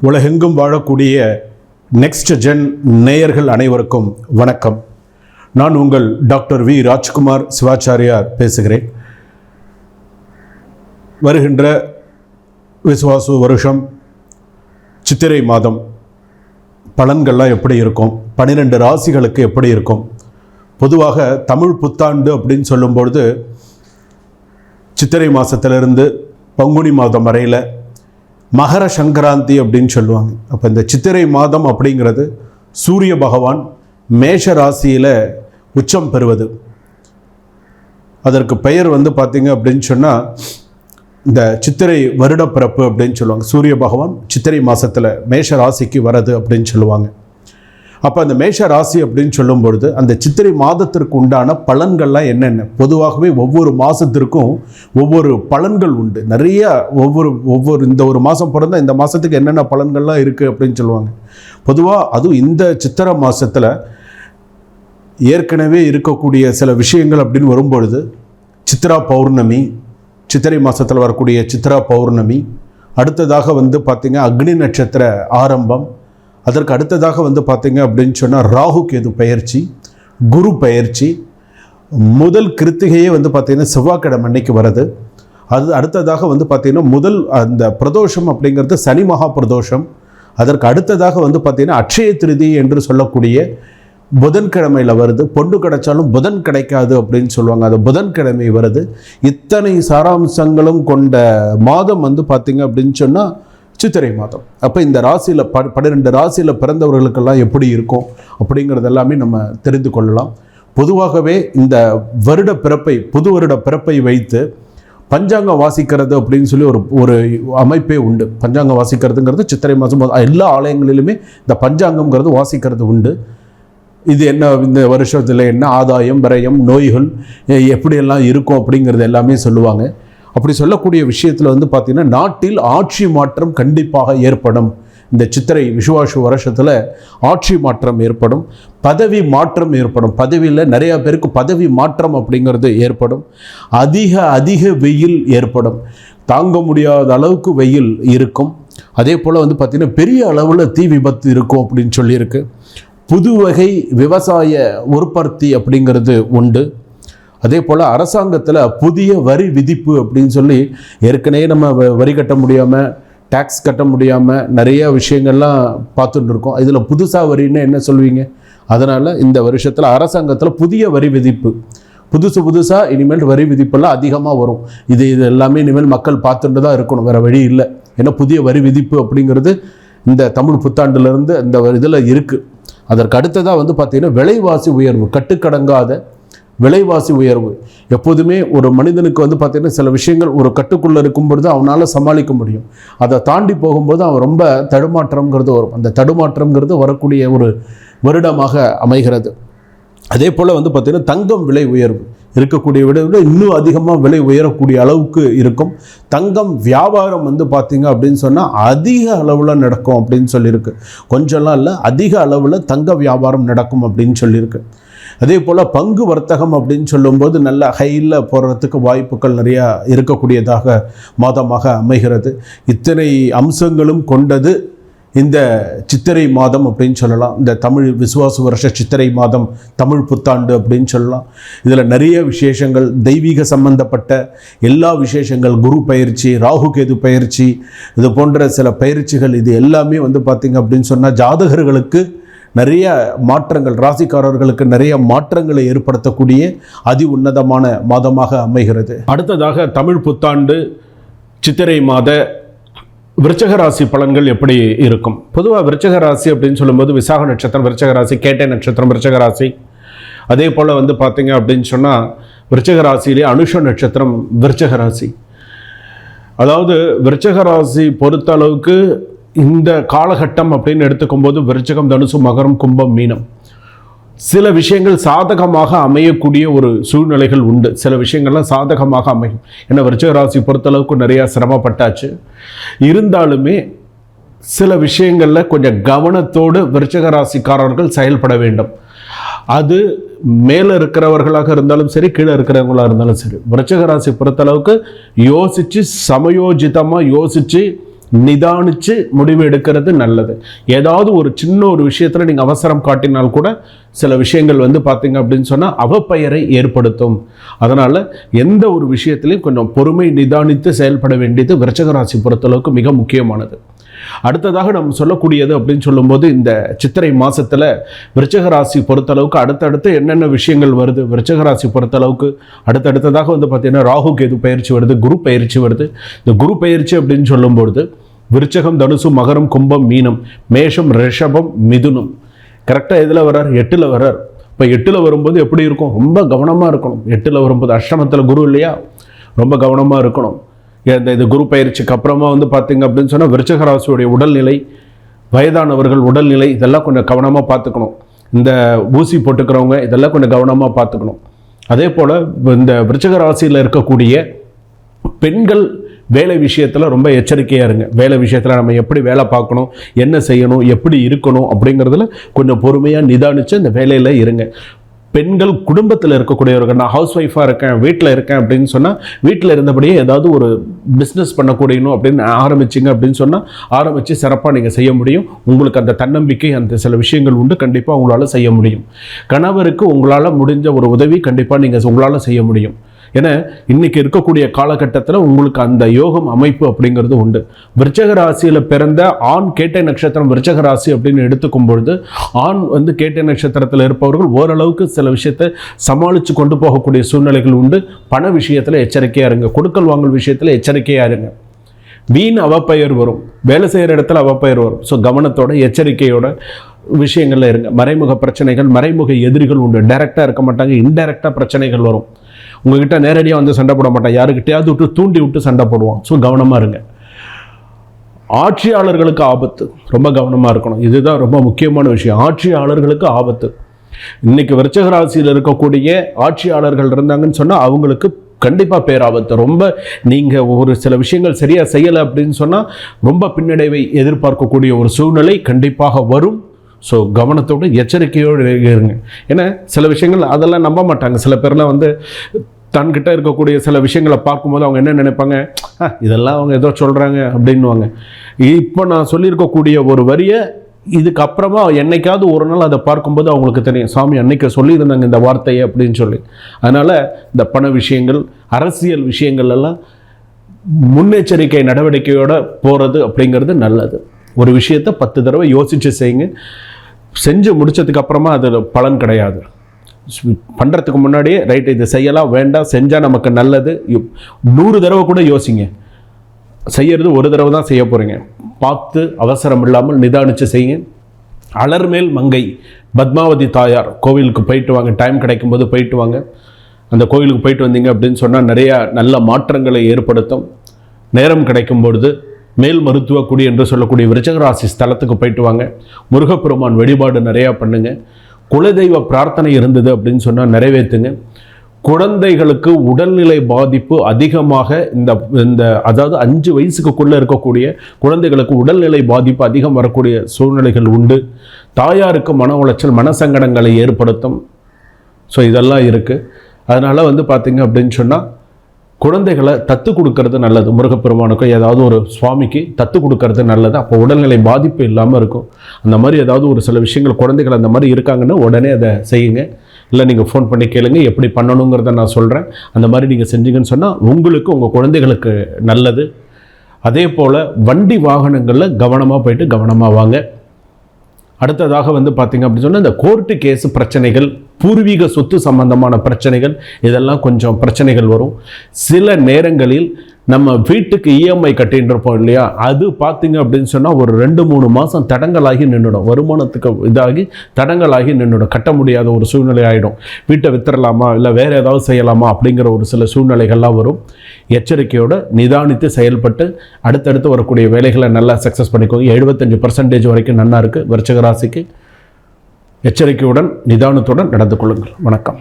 உலகெங்கும் வாழக்கூடிய next gen நேயர்கள் அனைவருக்கும் வணக்கம். நான் உங்கள் டாக்டர் வி ராஜ்குமார் சிவாச்சாரியார் பேசுகிறேன். வருகின்ற விசுவாசு வருஷம் சித்திரை மாதம் பலன்கள்லாம் எப்படி இருக்கும், 12 ராசிகளுக்கு எப்படி இருக்கும்? பொதுவாக தமிழ் புத்தாண்டு அப்படின்னு சொல்லும்பொழுது சித்திரை மாதத்திலிருந்து பங்குனி மாதம் வரையில் மகர சங்கராந்தி அப்படின்னு சொல்லுவாங்க. அப்போ இந்த சித்திரை மாதம் அப்படிங்கிறது சூரிய பகவான் மேஷ ராசியில் உச்சம் பெறுவது. அதற்கு பெயர் பார்த்திங்க அப்படின்னு சொன்னால் இந்த சித்திரை வருடப்பிறப்பு அப்படின்னு சொல்லுவாங்க. சூரிய பகவான் சித்திரை மாதத்தில் மேஷ ராசிக்கு வரது அப்படின்னு சொல்லுவாங்க. அப்போ அந்த மேஷ ராசி அப்படின்னு சொல்லும் பொழுது அந்த சித்திரை மாதத்திற்கு உண்டான பலன்கள்லாம் என்னென்ன? பொதுவாகவே ஒவ்வொரு மாதத்திற்கும் ஒவ்வொரு பலன்கள் உண்டு. நிறைய ஒவ்வொரு இந்த ஒரு மாதம் பிறந்தால் இந்த மாதத்துக்கு என்னென்ன பலன்கள்லாம் இருக்குது அப்படின்னு சொல்லுவாங்க. பொதுவாக அதுவும் இந்த சித்திரை மாதத்தில் ஏற்கனவே இருக்கக்கூடிய சில விஷயங்கள் அப்படின்னு வரும்பொழுது சித்ரா பௌர்ணமி, சித்திரை மாதத்தில் வரக்கூடிய சித்ரா பௌர்ணமி, அடுத்ததாக பார்த்திங்க அக்னி நட்சத்திர ஆரம்பம், அதற்கு அடுத்ததாக பார்த்திங்க அப்படின்னு சொன்னால் ராகு கேது பயிற்சி, குரு பயிற்சி, முதல் கிருத்திகையே பார்த்திங்கன்னா செவ்வாய்க்கிழமை அன்னைக்கு வருது. அது அடுத்ததாக பார்த்திங்கன்னா முதல் அந்த பிரதோஷம் அப்படிங்கிறது சனி மகா பிரதோஷம். அதற்கு அடுத்ததாக பார்த்திங்கன்னா அட்சய திருதி என்று சொல்லக்கூடிய புதன்கிழமையில் வருது. பொண்ணு கிடைச்சாலும் புதன் கிடைக்காது அப்படின்னு சொல்லுவாங்க, அது புதன்கிழமை வருது. இத்தனை சாராம்சங்களும் கொண்ட மாதம் பார்த்திங்க அப்படின்னு சொன்னால் சித்திரை மாதம். அப்போ இந்த ராசியில் 12 ராசியில் பிறந்தவர்களுக்கெல்லாம் எப்படி இருக்கும் அப்படிங்கிறது எல்லாமே நம்ம தெரிந்து கொள்ளலாம். பொதுவாகவே இந்த வருட பிறப்பை, புது வருட பிறப்பை வைத்து பஞ்சாங்கம் வாசிக்கிறது அப்படின்னு சொல்லி ஒரு அமைப்பே உண்டு. பஞ்சாங்கம் வாசிக்கிறதுங்கிறது சித்திரை மாதம் எல்லா ஆலயங்களிலுமே இந்த பஞ்சாங்கம்ங்கிறது வாசிக்கிறது உண்டு. இது என்ன, இந்த வருஷத்தில் என்ன ஆதாயம் விரயம் நோய்கள் எப்படியெல்லாம் இருக்கும் அப்படிங்கிறது எல்லாமே சொல்லுவாங்க. அப்படி சொல்லக்கூடிய விஷயத்தில் பார்த்திங்கன்னா நாட்டில் ஆட்சி மாற்றம் கண்டிப்பாக ஏற்படும். இந்த சித்திரை விஷுவாசு வருஷத்தில் ஆட்சி மாற்றம் ஏற்படும், பதவி மாற்றம் ஏற்படும். பதவியில் நிறையா பேருக்கு பதவி மாற்றம் அப்படிங்கிறது ஏற்படும். அதிக வெயில் ஏற்படும், தாங்க முடியாத அளவுக்கு வெயில் இருக்கும். அதே போல் பார்த்திங்கன்னா பெரிய அளவில் தீ விபத்து இருக்கும் அப்படின்னு சொல்லியிருக்கு. புது வகை விவசாய உற்பத்தி அப்படிங்கிறது உண்டு. அதே போல் அரசாங்கத்தில் புதிய வரி விதிப்பு அப்படின்னு சொல்லி ஏற்கனவே நம்ம வரி கட்ட முடியாமல், டேக்ஸ் கட்ட முடியாமல் நிறைய விஷயங்கள்லாம் பார்த்துட்டு இருக்கோம். இதில் புதுசாக வரின்னு என்ன சொல்வீங்க? அதனால் இந்த வருஷத்தில் அரசாங்கத்தில் புதிய வரி விதிப்பு, புதுசாக இனிமேல் வரி விதிப்பெல்லாம் அதிகமாக வரும். இது எல்லாமே இனிமேல் மக்கள் பார்த்துட்டு தான் இருக்கணும், வேறு வழி இல்லை. ஏன்னா புதிய வரி விதிப்பு அப்படிங்கிறது இந்த தமிழ் புத்தாண்டுலேருந்து இந்த இதில் இருக்குது. அதற்கு அடுத்ததாக பார்த்திங்கன்னா விலைவாசி உயர்வு, கட்டுக்கடங்காத விலைவாசி உயர்வு. எப்போதுமே ஒரு மனிதனுக்கு பார்த்திங்கன்னா சில விஷயங்கள் ஒரு கட்டுக்குள்ளே இருக்கும் பொழுது அவனால் சமாளிக்க முடியும். அதை தாண்டி போகும்போது அவன் ரொம்ப தடுமாற்றம்ங்கிறது வரும். அந்த தடுமாற்றம்ங்கிறது வரக்கூடிய ஒரு வருடமாக அமைகிறது. அதே போல் பார்த்திங்கன்னா தங்கம் விலை உயர்வு இருக்கக்கூடிய விட இன்னும் அதிகமாக விலை உயரக்கூடிய அளவுக்கு இருக்கும். தங்கம் வியாபாரம் பார்த்திங்க அப்படின்னு சொன்னால் அதிக அளவில் நடக்கும் அப்படின்னு சொல்லியிருக்கு. கொஞ்சம்லாம் இல்லை, அதிக அளவில் தங்க வியாபாரம் நடக்கும் அப்படின்னு சொல்லியிருக்கு. அதே போல் பங்கு வர்த்தகம் அப்படின்னு சொல்லும்போது நல்ல ஹையில் போகிறதுக்கு வாய்ப்புகள் நிறையா இருக்கக்கூடியதாக மாதமாக அமைகிறது. இத்தனை அம்சங்களும் கொண்டது இந்த சித்திரை மாதம் அப்படின்னு சொல்லலாம். இந்த தமிழ் விசுவாச வருஷ சித்திரை மாதம் தமிழ் புத்தாண்டு அப்படின்னு சொல்லலாம். இதில் நிறைய விசேஷங்கள், தெய்வீக சம்பந்தப்பட்ட எல்லா விசேஷங்கள், குரு பயிற்சி, ராகு கேது பயிற்சி, இது போன்ற சில பயிற்சிகள், இது எல்லாமே பார்த்திங்க அப்படின்னு சொன்னால் ஜாதகர்களுக்கு நிறைய மாற்றங்கள், ராசிக்காரர்களுக்கு நிறைய மாற்றங்களை ஏற்படுத்தக்கூடிய அதி உன்னதமான மாதமாக அமைகிறது. அடுத்ததாக தமிழ் புத்தாண்டு சித்திரை மாத விருச்சக ராசி பலன்கள் எப்படி இருக்கும்? பொதுவாக விருச்சக ராசி அப்படின்னு சொல்லும்போது விசாக நட்சத்திரம் விருச்சக ராசி, கேட்டை நட்சத்திரம் விருச்சக ராசி. அதே போல் பார்த்திங்க அப்படின்னு சொன்னால் விருச்சக ராசியிலே அனுஷ நட்சத்திரம் விருச்சக ராசி. அதாவது விருச்சக ராசி பொறுத்த அளவுக்கு இந்த காலகட்டம் அப்படின்னு எடுத்துக்கும் போது விருச்சகம், தனுசு, மகரம், கும்பம், மீனம் சில விஷயங்கள் சாதகமாக அமையக்கூடிய ஒரு சூழ்நிலைகள் உண்டு. சில விஷயங்கள்லாம் சாதகமாக அமையும். ஏன்னா விருச்சக ராசி பொறுத்தளவுக்கு நிறையா சிரமப்பட்டாச்சு. இருந்தாலுமே சில விஷயங்களில் கொஞ்சம் கவனத்தோடு விருச்சக ராசிக்காரர்கள் செயல்பட வேண்டும். அது மேலே இருக்கிறவர்களாக இருந்தாலும் சரி, கீழே இருக்கிறவங்களாக இருந்தாலும் சரி, விருச்சக ராசி பொறுத்தளவுக்கு யோசித்து சமயோஜிதமாக யோசித்து நிதானித்து முடிவு எடுக்கிறது நல்லது. ஏதாவது ஒரு சின்ன ஒரு விஷயத்தில் நீங்கள் அவசரம் காட்டினால் கூட சில விஷயங்கள் வந்து பார்த்தீங்க அப்படின்னு சொன்னால் அவப்பெயரை ஏற்படுத்தும். அதனால் எந்த ஒரு விஷயத்திலையும் கொஞ்சம் பொறுமை நிதானித்து செயல்பட வேண்டியது விருச்சிக ராசி பொறுத்தளவுக்கு மிக முக்கியமானது. அடுத்ததாக நம்ம சொல்லக்கூடியது அப்படின்னு சொல்லும்போது, இந்த சித்திரை மாதத்தில் விருச்சிக ராசி பொறுத்தளவுக்கு அடுத்தடுத்து என்னென்ன விஷயங்கள் வருது. விருச்சிக ராசி பொறுத்தளவுக்கு அடுத்தடுத்ததாக வந்து பார்த்தீங்கன்னா ராகு கேது பயிற்சி வருது, குரு பயிற்சி வருது. இந்த குரு பயிற்சி அப்படின்னு சொல்லும்பொழுது விருச்சகம், தனுசு, மகரம், கும்பம், மீனம், மேஷம், ரிஷபம், மிதுனம், கரெக்டாக எதில் வர்றார்? 8ல் வர்றார். இப்போ 8ல் வரும்போது எப்படி இருக்கும்? ரொம்ப கவனமாக இருக்கணும். 8ல் வரும்போது அஷ்டமத்தில் குரு இல்லையா, ரொம்ப கவனமாக இருக்கணும். இந்த குரு பயிற்சிக்கு அப்புறமா வந்து பார்த்தீங்க அப்படின்னு சொன்னால் விருச்சிக ராசியுடைய உடல்நிலை, வயதானவர்கள் உடல்நிலை, இதெல்லாம் கொஞ்சம் கவனமாக பார்த்துக்கணும். இந்த ஊசி போட்டுக்கிறவங்க இதெல்லாம் கொஞ்சம் கவனமாக பார்த்துக்கணும். அதே போல் இந்த விருச்சிக ராசியில் இருக்கக்கூடிய பெண்கள் வேலை விஷயத்தில் ரொம்ப எச்சரிக்கையாக இருங்க. வேலை விஷயத்தில் நம்ம எப்படி வேலை பார்க்கணும், என்ன செய்யணும், எப்படி இருக்கணும் அப்படிங்கிறதுல கொஞ்சம் பொறுமையாக நிதானித்து அந்த வேலையில் இருங்க. பெண்கள் குடும்பத்தில் இருக்கக்கூடியவர்கள், நான் ஹவுஸ் ஒய்ஃபாக இருக்கேன், வீட்டில் இருக்கேன் அப்படின்னு சொன்னால் வீட்டில் இருந்தபடியே ஏதாவது ஒரு பிஸ்னஸ் பண்ணக்கூடியணும் அப்படின்னு ஆரம்பிச்சிங்க அப்படின்னு சொன்னால் ஆரம்பித்து சிறப்பாக நீங்கள் செய்ய முடியும். உங்களுக்கு அந்த தன்னம்பிக்கை, அந்த சில விஷயங்கள் உண்டு, கண்டிப்பாக உங்களால் செய்ய முடியும். கணவருக்கு உங்களால் முடிஞ்ச ஒரு உதவி கண்டிப்பாக நீங்கள் உங்களால் செய்ய முடியும். ஏன்னா இன்னைக்கு இருக்கக்கூடிய காலகட்டத்தில் உங்களுக்கு அந்த யோகம் அமைப்பு அப்படிங்கிறது உண்டு. விருச்சிக ராசியில் பிறந்த ஆண் கேட்டை நட்சத்திரம் விருச்சிக ராசி அப்படின்னு எடுத்துக்கும் பொழுது, ஆண் வந்து கேட்டை நட்சத்திரத்தில் இருப்பவர்கள் ஓரளவுக்கு சில விஷயத்தை சமாளித்து கொண்டு போகக்கூடிய சூழ்நிலைகள் உண்டு. பண விஷயத்தில் எச்சரிக்கையாக இருங்க. கொடுக்கல் வாங்கல் விஷயத்தில் எச்சரிக்கையாக இருங்க. வீண் அவப்பெயர் வரும், வேலை செய்கிற இடத்துல அவப்பெயர் வரும். ஸோ கவனத்தோட எச்சரிக்கையோட விஷயங்கள்ல இருங்க. மறைமுக பிரச்சனைகள், மறைமுக எதிரிகள் உண்டு. டைரக்டாக இருக்க மாட்டாங்க, இன்டைரக்டாக பிரச்சனைகள் வரும். உங்ககிட்ட நேரடியாக வந்து சண்டை போட மாட்டான், யாருக்கிட்டையாவது விட்டு தூண்டி விட்டு சண்டை போடுவான். ஸோ கவனமாக இருங்க. ஆட்சியாளர்களுக்கு ஆபத்து, ரொம்ப கவனமாக இருக்கணும். இதுதான் ரொம்ப முக்கியமான விஷயம். ஆட்சியாளர்களுக்கு ஆபத்து. இன்னைக்கு விருச்சிக ராசியில் இருக்கக்கூடிய ஆட்சியாளர்கள் இருந்தாங்கன்னு சொன்னால் அவங்களுக்கு கண்டிப்பாக பேராபத்து. ரொம்ப நீங்கள் ஒரு சில விஷயங்கள் சரியாக செய்யலை அப்படின்னு சொன்னால் ரொம்ப பின்னடைவை எதிர்பார்க்கக்கூடிய ஒரு சூழ்நிலை கண்டிப்பாக வரும். ஸோ கவனத்தோடு எச்சரிக்கையோடு இருங்க. ஏன்னா சில விஷயங்கள் அதெல்லாம் நம்ப மாட்டாங்க. சில பேர்லாம் வந்து தன்கிட்ட இருக்கக்கூடிய சில விஷயங்களை பார்க்கும்போது அவங்க என்ன நினைப்பாங்க, இதெல்லாம் அவங்க ஏதோ சொல்கிறாங்க அப்படின்வாங்க. இப்போ நான் சொல்லியிருக்கக்கூடிய ஒரு வரியை இதுக்கப்புறமா என்னைக்காவது ஒரு நாள் அதை பார்க்கும்போது அவங்களுக்கு தெரியும், சாமி அன்னைக்கு சொல்லியிருந்தாங்க இந்த வார்த்தையை அப்படின்னு சொல்லி. அதனால் இந்த பண விஷயங்கள், அரசியல் விஷயங்கள் எல்லாம் முன்னெச்சரிக்கை நடவடிக்கையோடு போகிறது அப்படிங்கிறது நல்லது. ஒரு விஷயத்தை 10 தடவை யோசித்து செய்யுங்க. செஞ்சு முடித்ததுக்கு அப்புறமா அது பலன் கிடையாது. பண்ணுறதுக்கு முன்னாடியே ரைட்டு இது செய்யலாம் வேண்டாம், செஞ்சால் நமக்கு நல்லது 100 தடவை கூட யோசிங்க. செய்யறது ஒரு தடவை தான் செய்ய போகிறீங்க. பார்த்து அவசரம் இல்லாமல் நிதானித்து செய்யுங்க. அலர்மேல் மங்கை பத்மாவதி தாயார் கோவிலுக்கு போயிட்டு வாங்க. டைம் கிடைக்கும்போது போயிட்டு வாங்க. அந்த கோவிலுக்கு போயிட்டு வந்தீங்க அப்படின்னு சொன்னால் நிறையா நல்ல மாற்றங்களை ஏற்படுத்தும். நேரம் கிடைக்கும் பொழுது மேல் மருத்துவ குடி என்று சொல்லக்கூடிய விருச்சிக ராசி ஸ்தலத்துக்கு போயிட்டு வாங்க. முருகப்பெருமான் வழிபாடு நிறையா பண்ணுங்க. குலதெய்வ பிரார்த்தனை இருந்தது அப்படின்னு சொன்னால் நிறைவேற்றுங்க. குழந்தைகளுக்கு உடல்நிலை பாதிப்பு அதிகமாக இந்த அதாவது 5 வயசுக்குள்ளே இருக்கக்கூடிய குழந்தைகளுக்கு உடல்நிலை பாதிப்பு அதிகம் வரக்கூடிய சூழ்நிலைகள் உண்டு. தாயாருக்கு மன உளைச்சல், மனசங்கடங்களை ஏற்படுத்தும். ஸோ இதெல்லாம் இருக்குது. அதனால் வந்து பார்த்திங்க அப்படின்னு சொன்னால் குழந்தைகளை தத்து கொடுக்கறது நல்லது. முருகப்பெருமானுக்கும் ஏதாவது ஒரு சுவாமிக்கு தத்து கொடுக்கறது நல்லது. அப்போ உடல்நிலை பாதிப்பு இல்லாமல் இருக்கும். அந்த மாதிரி ஏதாவது ஒரு சில விஷயங்கள் குழந்தைகள் அந்த மாதிரி இருக்காங்கன்னா உடனே அதை செய்யுங்க. இல்லை நீங்கள் ஃபோன் பண்ணி கேளுங்க, எப்படி பண்ணணுங்கிறத நான் சொல்கிறேன். அந்த மாதிரி நீங்கள் செஞ்சீங்கன்னு சொன்னால் உங்களுக்கு, உங்கள் குழந்தைகளுக்கு நல்லது. அதே போல் வண்டி வாகனங்களில் கவனமாக போயிட்டு கவனமாக வாங்க. அடுத்ததாக வந்து பார்த்திங்க அப்படின்னு சொன்னால் இந்த கோர்ட்டு கேஸ் பிரச்சனைகள், பூர்வீக சொத்து சம்பந்தமான பிரச்சனைகள், இதெல்லாம் கொஞ்சம் பிரச்சனைகள் வரும். சில நேரங்களில் நம்ம வீட்டுக்கு இஎம்ஐ கட்டின்னு இருப்போம் இல்லையா, அது பார்த்திங்க அப்படின்னு சொன்னால் ஒரு 2-3 மாதம் தடங்களாகி நின்றுடும். வருமானத்துக்கு இதாகி தடங்களாகி நின்றுடும். கட்ட முடியாத ஒரு சூழ்நிலை ஆகிடும். வீட்டை வித்துடலாமா இல்லை வேறு ஏதாவது செய்யலாமா அப்படிங்கிற ஒரு சில சூழ்நிலைகள்லாம் வரும். எச்சரிக்கையோடு நிதானித்து செயல்பட்டு அடுத்தடுத்து வரக்கூடிய வேலைகளை நல்லா சக்ஸஸ் பண்ணிக்கோங்க. 75% வரைக்கும் நல்லா இருக்குது விருச்சிக ராசிக்கு. எச்சரிக்கையுடன் நிதானத்துடன் நடந்து கொள்ளுங்கள். வணக்கம்.